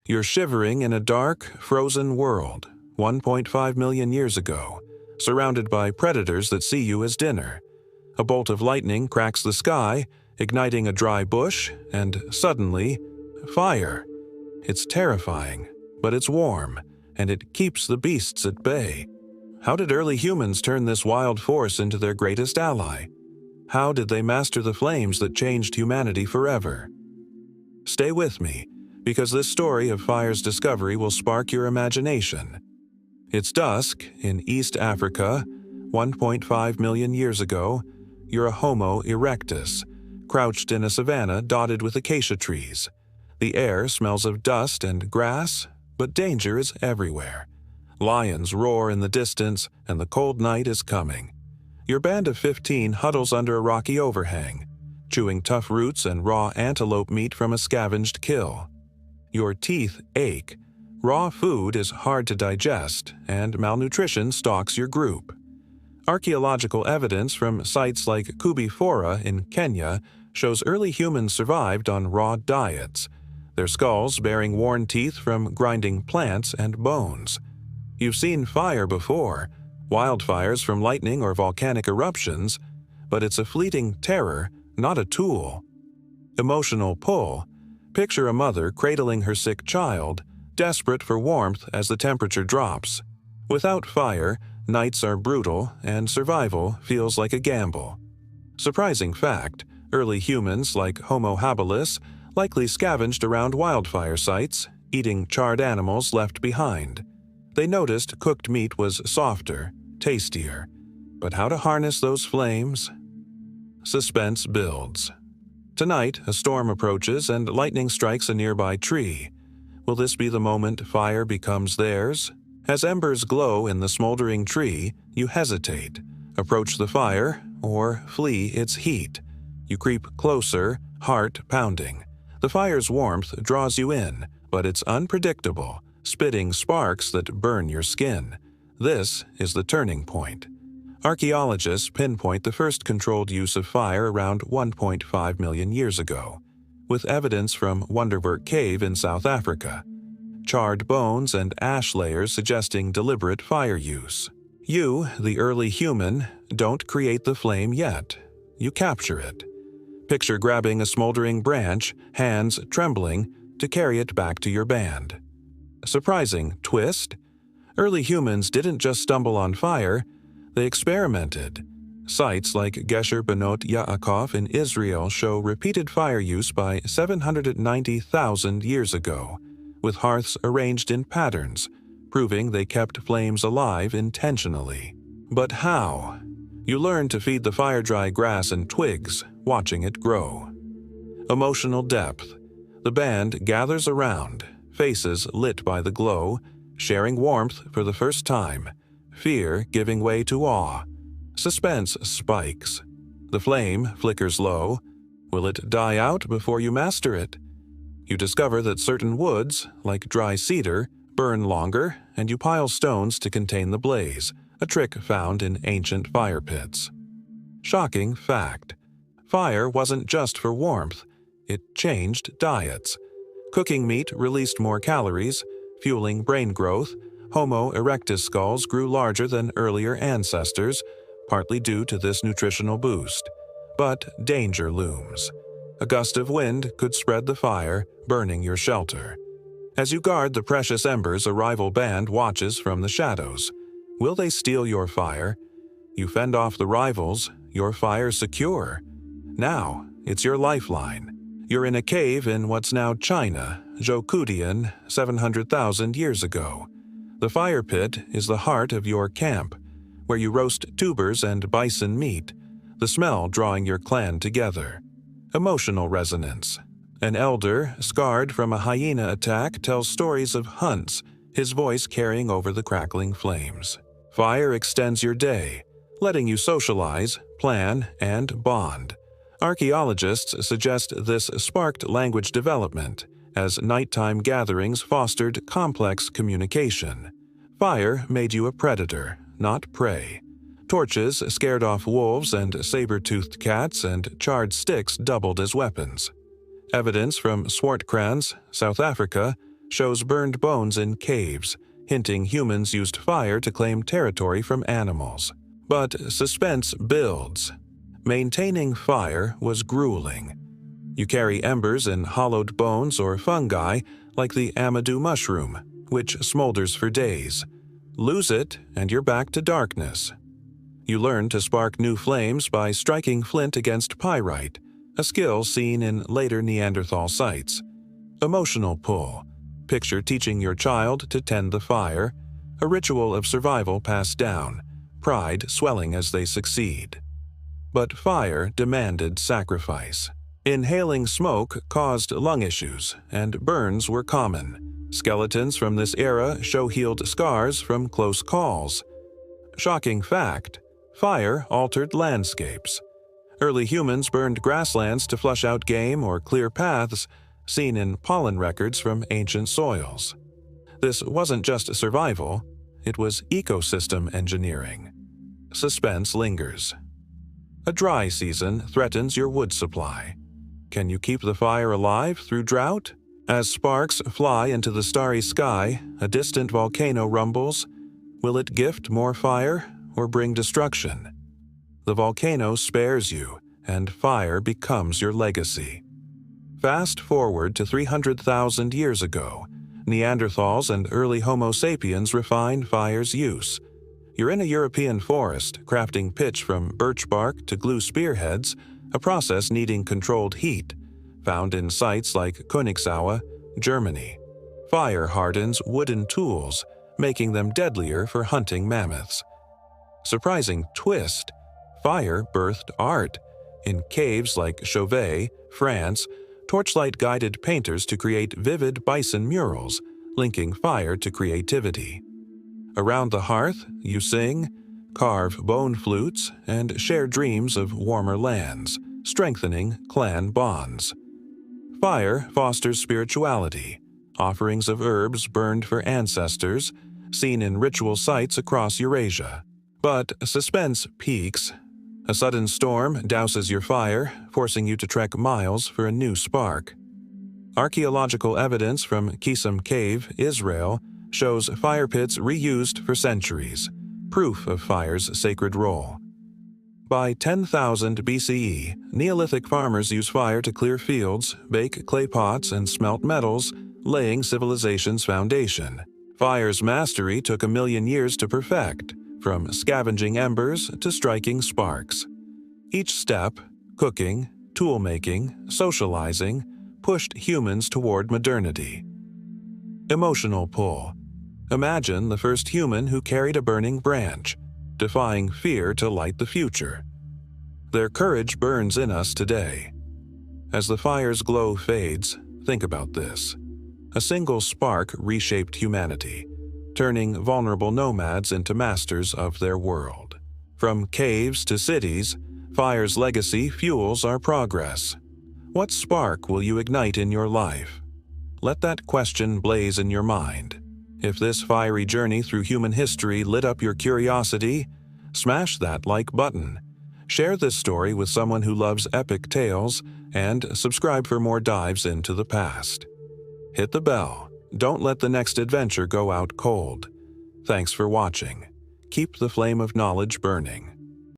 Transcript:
You're shivering in a dark, frozen world, 1.5 million years ago, surrounded by predators that see you as dinner. A bolt of lightning cracks the sky, igniting a dry bush, and suddenly, fire. It's terrifying, but it's warm, and it keeps the beasts at bay. How did early humans turn this wild force into their greatest ally? How did they master the flames that changed humanity forever? Stay with me, because this story of fire's discovery will spark your imagination. It's dusk in East Africa, 1.5 million years ago. You're a Homo erectus, crouched in a savanna dotted with acacia trees. The air smells of dust and grass, but danger is everywhere. Lions roar in the distance, and the cold night is coming. Your band of 15 huddles under a rocky overhang, chewing tough roots and raw antelope meat from a scavenged kill. Your teeth ache. Raw food is hard to digest, and malnutrition stalks your group. Archaeological evidence from sites like Kubifora in Kenya shows early humans survived on raw diets, their skulls bearing worn teeth from grinding plants and bones. You've seen fire before, wildfires from lightning or volcanic eruptions, but it's a fleeting terror, not a tool. Emotional pull. Picture a mother cradling her sick child, desperate for warmth as the temperature drops. Without fire, nights are brutal and survival feels like a gamble. Surprising fact, early humans like Homo habilis likely scavenged around wildfire sites, eating charred animals left behind. They noticed cooked meat was softer, tastier. But how to harness those flames? Suspense builds. Tonight, a storm approaches and lightning strikes a nearby tree. Will this be the moment fire becomes theirs? As embers glow in the smoldering tree, you hesitate. Approach the fire, or flee its heat. You creep closer, heart pounding. The fire's warmth draws you in, but it's unpredictable, spitting sparks that burn your skin. This is the turning point. Archaeologists pinpoint the first controlled use of fire around 1.5 million years ago, with evidence from Wonderwerk Cave in South Africa. Charred bones and ash layers suggesting deliberate fire use. You, the early human, don't create the flame yet. You capture it. Picture grabbing a smoldering branch, hands trembling, to carry it back to your band. A surprising twist? Early humans didn't just stumble on fire, they experimented. Sites like Gesher Benot Yaakov in Israel show repeated fire use by 790,000 years ago, with hearths arranged in patterns, proving they kept flames alive intentionally. But how? You learn to feed the fire dry grass and twigs, watching it grow. Emotional depth. The band gathers around, faces lit by the glow, sharing warmth for the first time, fear giving way to awe. Suspense spikes. The flame flickers low. Will it die out before you master it? You discover that certain woods, like dry cedar, burn longer, and you pile stones to contain the blaze, a trick found in ancient fire pits. Shocking fact. Fire wasn't just for warmth. It changed diets. Cooking meat released more calories, fueling brain growth. Homo erectus skulls grew larger than earlier ancestors, partly due to this nutritional boost. But danger looms. A gust of wind could spread the fire, burning your shelter. As you guard the precious embers, a rival band watches from the shadows. Will they steal your fire? You fend off the rivals, your fire secure. Now, it's your lifeline. You're in a cave in what's now China, Zhoukoudian, 700,000 years ago. The fire pit is the heart of your camp, where you roast tubers and bison meat, the smell drawing your clan together. Emotional resonance. An elder, scarred from a hyena attack, tells stories of hunts, his voice carrying over the crackling flames. Fire extends your day, letting you socialize, plan, and bond. Archaeologists suggest this sparked language development, as nighttime gatherings fostered complex communication. Fire made you a predator, not prey. Torches scared off wolves and saber-toothed cats, and charred sticks doubled as weapons. Evidence from Swartkrans, South Africa, shows burned bones in caves, hinting humans used fire to claim territory from animals. But suspense builds. Maintaining fire was grueling. You carry embers in hollowed bones or fungi like the amadou mushroom, which smolders for days. Lose it, and you're back to darkness. You learn to spark new flames by striking flint against pyrite, a skill seen in later Neanderthal sites. Emotional pull. Picture teaching your child to tend the fire, a ritual of survival passed down, pride swelling as they succeed. But fire demanded sacrifice. Inhaling smoke caused lung issues, and burns were common. Skeletons from this era show healed scars from close calls. Shocking fact: fire altered landscapes. Early humans burned grasslands to flush out game or clear paths, seen in pollen records from ancient soils. This wasn't just survival, it was ecosystem engineering. Suspense lingers. A dry season threatens your wood supply. Can you keep the fire alive through drought? As sparks fly into the starry sky, a distant volcano rumbles. Will it gift more fire or bring destruction? The volcano spares you, and fire becomes your legacy. Fast forward to 300,000 years ago. Neanderthals and early Homo sapiens refined fire's use. You're in a European forest, crafting pitch from birch bark to glue spearheads, a process needing controlled heat, found in sites like Königsaue, Germany. Fire hardens wooden tools, making them deadlier for hunting mammoths. Surprising twist: fire birthed art. In caves like Chauvet, France, torchlight guided painters to create vivid bison murals, linking fire to creativity. Around the hearth, you sing, carve bone flutes, and share dreams of warmer lands, strengthening clan bonds. Fire fosters spirituality, offerings of herbs burned for ancestors, seen in ritual sites across Eurasia. But suspense peaks. A sudden storm douses your fire, forcing you to trek miles for a new spark. Archaeological evidence from Kisum Cave, Israel, shows fire pits reused for centuries, proof of fire's sacred role. By 10,000 BCE, Neolithic farmers used fire to clear fields, bake clay pots, and smelt metals, laying civilization's foundation. Fire's mastery took 1,000,000 years to perfect, from scavenging embers to striking sparks. Each step, cooking, tool-making, socializing, pushed humans toward modernity. Emotional pull. Imagine the first human who carried a burning branch, defying fear to light the future. Their courage burns in us today. As the fire's glow fades, think about this. A single spark reshaped humanity, turning vulnerable nomads into masters of their world. From caves to cities, fire's legacy fuels our progress. What spark will you ignite in your life? Let that question blaze in your mind. If this fiery journey through human history lit up your curiosity, smash that like button. Share this story with someone who loves epic tales, and subscribe for more dives into the past. Hit the bell. Don't let the next adventure go out cold. Thanks for watching. Keep the flame of knowledge burning.